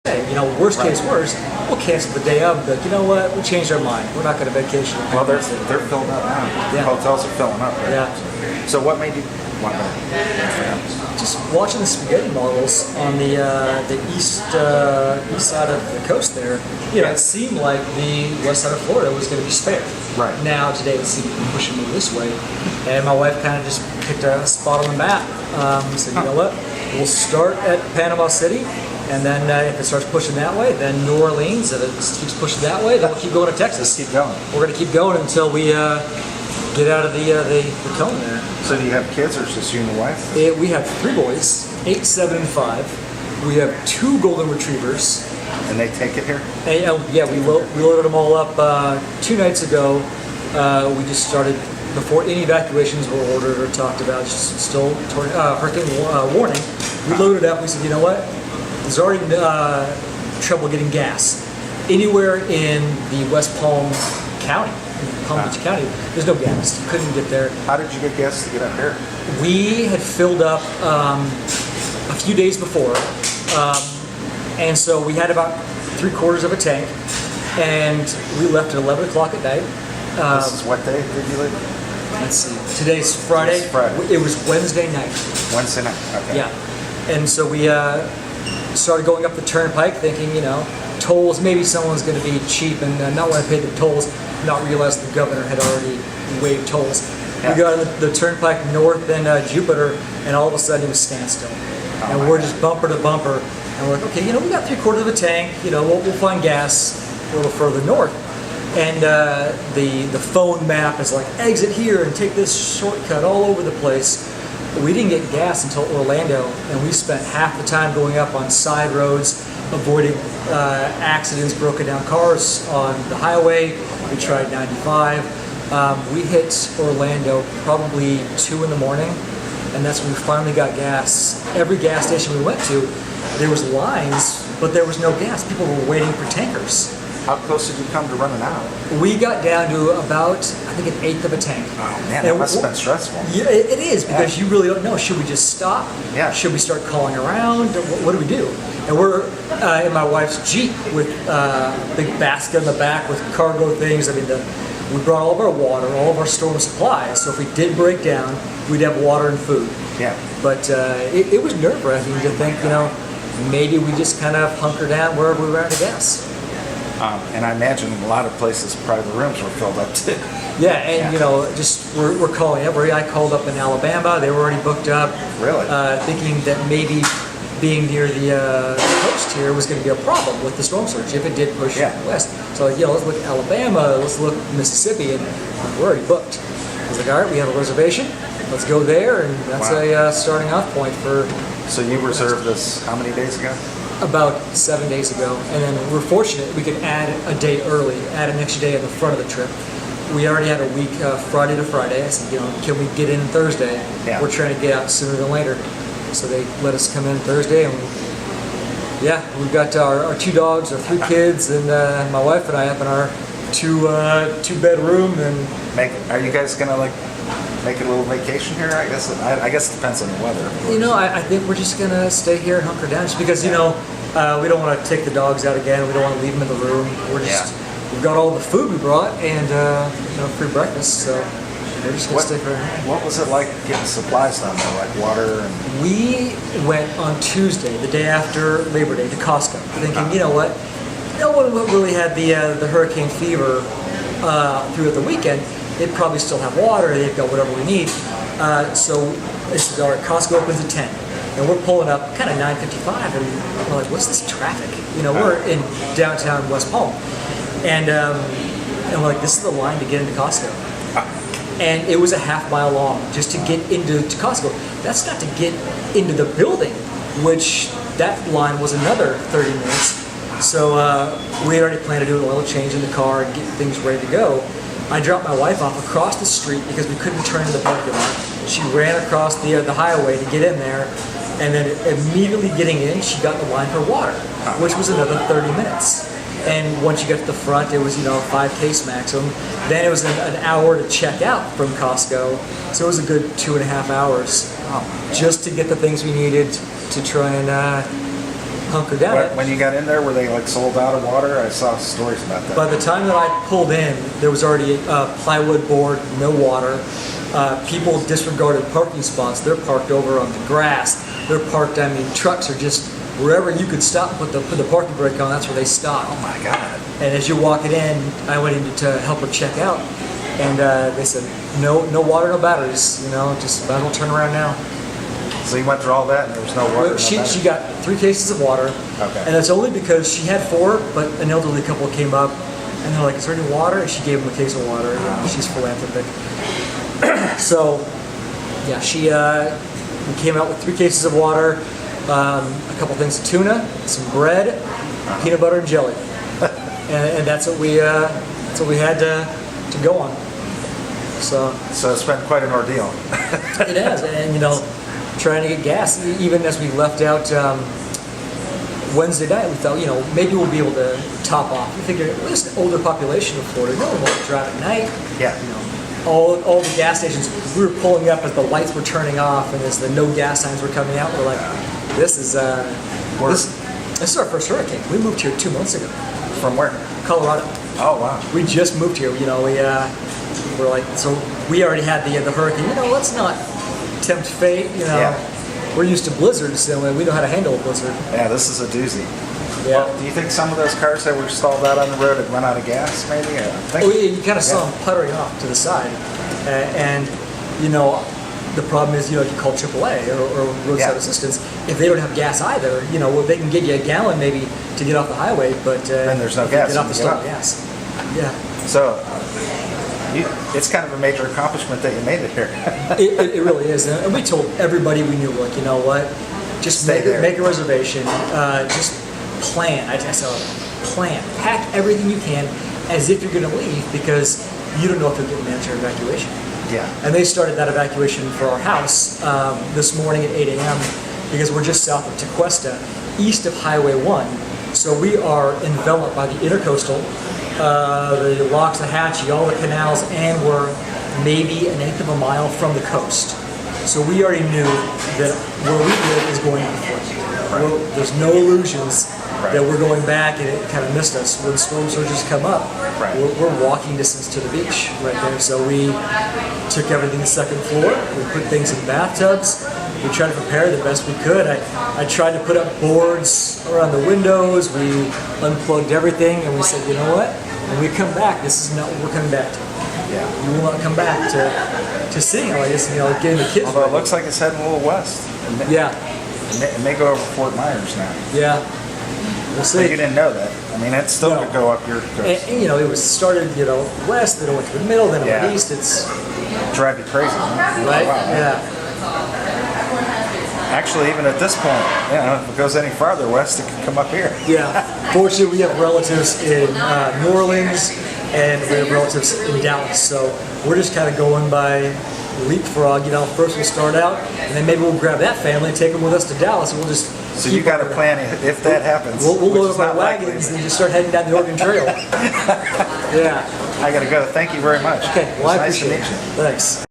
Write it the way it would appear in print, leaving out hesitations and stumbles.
Hey, worst case worst, we'll cancel the day of, but you know what? We changed our mind. We're not going to vacation. Well, they're filled up now. Yeah. Hotels are filling up, right? Yeah. So what made you want to? Just watching the spaghetti models on the east side of the coast there, it seemed like the west side of Florida was going to be spared. Right. Now today it seemed to be pushing me this way, and my wife kind of just picked a spot on the map. Said, you know what? We'll start at Panama City. And then if it starts pushing that way, then New Orleans. If it keeps pushing that way, then we'll keep going to Texas. Just keep going. We're going to keep going until we get out of the cone there. So do you have kids, or just you and your wife? We have 3 boys, 8, 7, and 5. We have 2 golden retrievers. And they take it here? And, we loaded them all up 2 nights ago. We just started before any evacuations were ordered or talked about. Still hurricane warning. We loaded up. We said, you know what? There's already trouble getting gas. Anywhere in the West Palm County, Palm Beach County, there's no gas. Couldn't get there. How did you get gas to get up here? We had filled up a few days before, and so we had about 3/4 of a tank, and we left at 11 o'clock at night. This is what day did you leave? Let's see. Today's Friday. It's Friday. It was Wednesday night. Wednesday night. Okay. Yeah, and so we started going up the turnpike thinking, tolls, maybe someone's going to be cheap and not want to pay the tolls, not realize the governor had already waived tolls. Yeah. We got on the turnpike north in Jupiter, and all of a sudden it was standstill. And we're just bumper to bumper. And we're like, okay, we got 3/4 of a tank, we'll find gas a little further north. And the phone map is like, exit here and take this shortcut all over the place. We didn't get gas until Orlando, and we spent half the time going up on side roads, avoiding accidents, broken down cars on the highway. We tried 95. We hit Orlando probably 2 in the morning, and that's when we finally got gas. Every gas station we went to, there was lines, but there was no gas. People were waiting for tankers. How close did you come to running out? We got down to about, I think, 1/8 of a tank. Oh man, that must have been stressful. Yeah, it is, because you really don't know. Should we just stop? Yeah. Should we start calling around? What do we do? And we're in my wife's Jeep with a big basket in the back with cargo things. I mean, we brought all of our water, all of our storm supplies. So if we did break down, we'd have water and food. Yeah. But it was nerve-wracking to think, maybe we just kind of hunker down wherever we ran out of gas. And I imagine a lot of places, private rooms were filled up too. Yeah, and we're calling every. I called up in Alabama; they were already booked up. Really? Thinking that maybe being near the coast here was going to be a problem with the storm surge if it did push west. So let's look at Alabama, let's look at Mississippi, and we're already booked. I was like, all right, we have a reservation. Let's go there, and that's a starting off point for. So you reserved this how many days ago? About 7 days ago, and then we're fortunate we could add a day early, add an extra day at the front of the trip. We already had a week, Friday to Friday. I said, can we get in Thursday? Yeah. We're trying to get out sooner than later. So they let us come in Thursday, and we've got our 2 dogs, our 3 kids, and my wife and I up in our 2-bedroom. And Are you guys gonna make a little vacation here? I guess it depends on the weather. I think we're just gonna stay here and hunker down, just because we don't want to take the dogs out again. We don't want to leave them in the room. We've got all the food we brought and free breakfast, so we're just gonna stay for. What was it like getting supplies down there, like water and? We went on Tuesday, the day after Labor Day, to Costco, thinking, no one really had the hurricane fever throughout the weekend. They'd probably still have water, they've got whatever we need. So this is all right, Costco opens at 10. And we're pulling up kind of 9:55, and we're like, what's this traffic? We're in downtown West Palm. And we're like, this is the line to get into Costco. And it was a half-mile long just to get into Costco. That's not to get into the building, which that line was another 30 minutes. So we had already planned to do an oil change in the car and get things ready to go. I dropped my wife off across the street because we couldn't turn into the parking lot. She ran across the highway to get in there, and then immediately getting in, she got in the line for water, which was another 30 minutes. And once you got to the front, it was 5 case maximum. Then it was an hour to check out from Costco, so it was a good 2.5 hours just to get the things we needed to try and hunker down. When you got in there, were they like sold out of water? I saw stories about that. By the time that I pulled in, there was already plywood board, no water. People disregarded parking spots. They're parked over on the grass. They're parked, I mean, trucks are just wherever you could stop, put the parking brake on, that's where they stop. Oh my God. And as you're walking in, I went in to help her check out, and they said, no water, no batteries, just might as well turn around now. So you went through all that and there was no water? Well, she got 3 cases of water, Okay. and that's only because she had 4, but an elderly couple came up, and they're like, is there any water? And she gave them a case of water. She's philanthropic. So, yeah, we came out with 3 cases of water, a couple things of tuna, some bread, peanut butter and jelly, and that's what we had to go on. So it's been quite an ordeal. it has, and trying to get gas. Even as we left out Wednesday night, we thought, maybe we'll be able to top off. We figured at least the older population of Florida, no one wants to drive at night. Yeah. All the gas stations, we were pulling up as the lights were turning off and as the no gas signs were coming out. We're like, this is our first hurricane. We moved here 2 months ago. From where? Colorado. Oh wow. We just moved here. We're like, so we already had the hurricane. Let's not tempt fate. We're used to blizzards, so we know how to handle a blizzard. Yeah, this is a doozy. Yeah. Well, do you think some of those cars that were stalled out on the road had run out of gas, maybe? Oh yeah, you kind of saw them puttering off to the side, and the problem is, if you call AAA or roadside assistance, if they don't have gas either, they can get you a gallon maybe to get off the highway, but then there's no gas. Get off the stalled gas. Yeah. So it's kind of a major accomplishment that you made it here. it really is, and we told everybody we knew, like, you know what, just make a reservation, just plan. I said, plan. Pack everything you can as if you're going to leave, because you don't know if you'll get mandatory evacuation. Yeah. And they started that evacuation for our house this morning at 8 a.m. because we're just south of Tequesta, east of Highway 1. So we are enveloped by the intercoastal, the Loxahatchee, all the canals, and we're maybe 1/8 of a mile from the coast. So we already knew that where we live is going to be flooded. There's no illusions that we're going back and it kind of missed us. When storm surges come up, we're walking distance to the beach right there. So we took everything to the second floor. We put things in bathtubs. We tried to prepare the best we could. I tried to put up boards around the windows. We unplugged everything, and we said, you know what? When we come back, this is not what we're coming back to. Yeah. We will not come back to seeing like this, getting the kids. Although it looks like it's heading a little west. It may go over Fort Myers now. Yeah. We'll see. But you didn't know that. I mean, it still could go up your coast. And it was started, west, then it went to the middle, then it went east. It's drive you crazy, huh? right. Wow. Yeah. Actually, even at this point, if it goes any farther west, it could come up here. Yeah. Fortunately, we have relatives in New Orleans, and we have relatives in Dallas. So we're just kind of going by leapfrog. First we'll start out, and then maybe we'll grab that family and take them with us to Dallas, and we'll just. So you got a plan if that happens. We'll load up our wagons and just start heading down the Oregon Trail. Yeah. I got to go. Thank you very much. Okay. Well, I nice appreciate to meet you. Thanks.